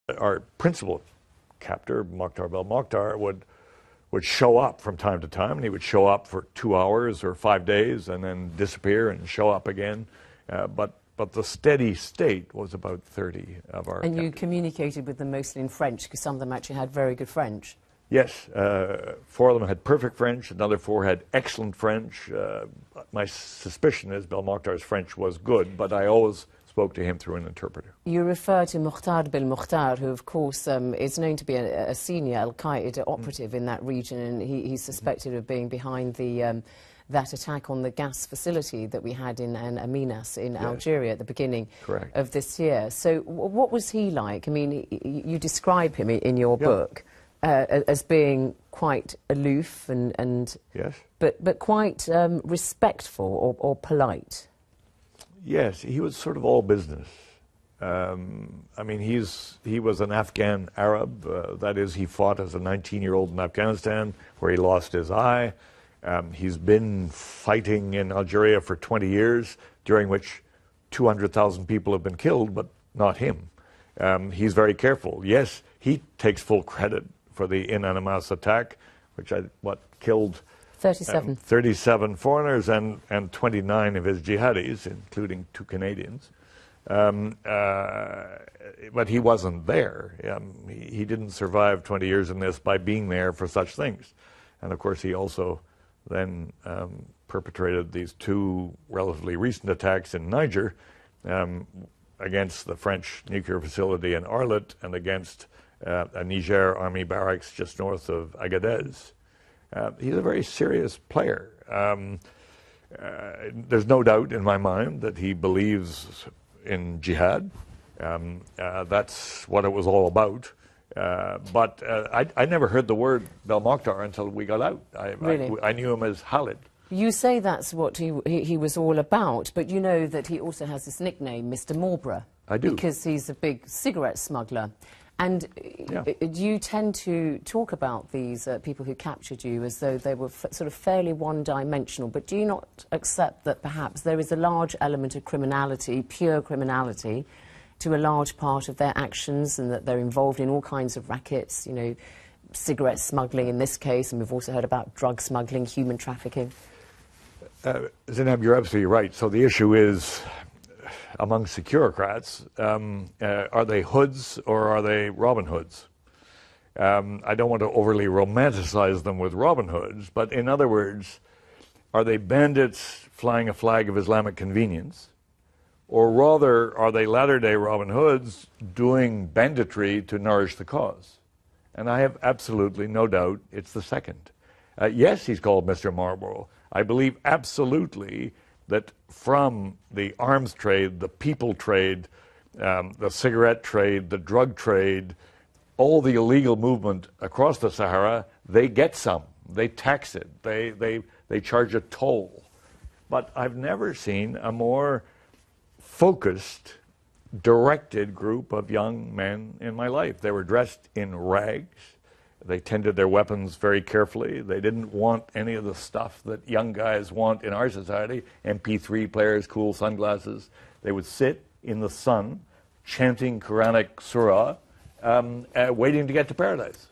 Our principal captor, Mokhtar Belmokhtar, would show up from time to time, and he would show up for 2 hours or 5 days and then disappear and show up again. But the steady state was about 30 of our captors. You communicated with them mostly in French, because some of them actually had very good French. Yes, 4 of them had perfect French, another 4 had excellent French. My suspicion is Belmokhtar's French was good, but I always spoke to him through an interpreter. You refer to Mokhtar Belmokhtar, who of course is known to be a senior Al-Qaeda operative in that region, and he's suspected of being behind the that attack on the gas facility that we had in Aminas in Algeria at the beginning of this year. So what was he like? I mean, you describe him in your book as being quite aloof and but quite respectful or polite. Yes, he was sort of all business. I mean, he was an Afghan Arab. That is, he fought as a 19-year-old in Afghanistan, where he lost his eye. He's been fighting in Algeria for 20 years, during which 200,000 people have been killed, but not him. He's very careful. Yes, he takes full credit for the In Animas attack, which killed 37 foreigners and 29 of his jihadis, including 2 Canadians. But he wasn't there. He didn't survive 20 years in this by being there for such things. And of course, he also then perpetrated these 2 relatively recent attacks in Niger against the French nuclear facility in Arlit and against a Niger army barracks just north of Agadez. He's a very serious player. There's no doubt in my mind that he believes in jihad. That's what it was all about. But I never heard the word Belmokhtar until we got out. I knew him as Khalid. You say that's what he was all about, but you know that he also has this nickname, Mr. Marlborough. I do. Because he's a big cigarette smuggler. And you tend to talk about these people who captured you as though they were sort of fairly one-dimensional, but do you not accept that perhaps there is a large element of criminality, pure criminality, to a large part of their actions, and that they're involved in all kinds of rackets, you know, cigarette smuggling in this case, and we've also heard about drug smuggling, human trafficking? Zainab, you're absolutely right. So the issue is, among securocrats, are they hoods or are they Robin Hoods? I don't want to overly romanticize them with Robin Hoods, but in other words, are they bandits flying a flag of Islamic convenience? Or rather, are they latter-day Robin Hoods doing banditry to nourish the cause? And I have absolutely no doubt it's the second. Yes, he's called Mr. Marlborough. I believe absolutely that from the arms trade, the people trade, the cigarette trade, the drug trade, all the illegal movement across the Sahara, they get some. They tax it. They charge a toll. But I've never seen a more focused, directed group of young men in my life. They were dressed in rags. They tended their weapons very carefully. They didn't want any of the stuff that young guys want in our society, MP3 players, cool sunglasses. They would sit in the sun chanting Quranic surah, waiting to get to paradise.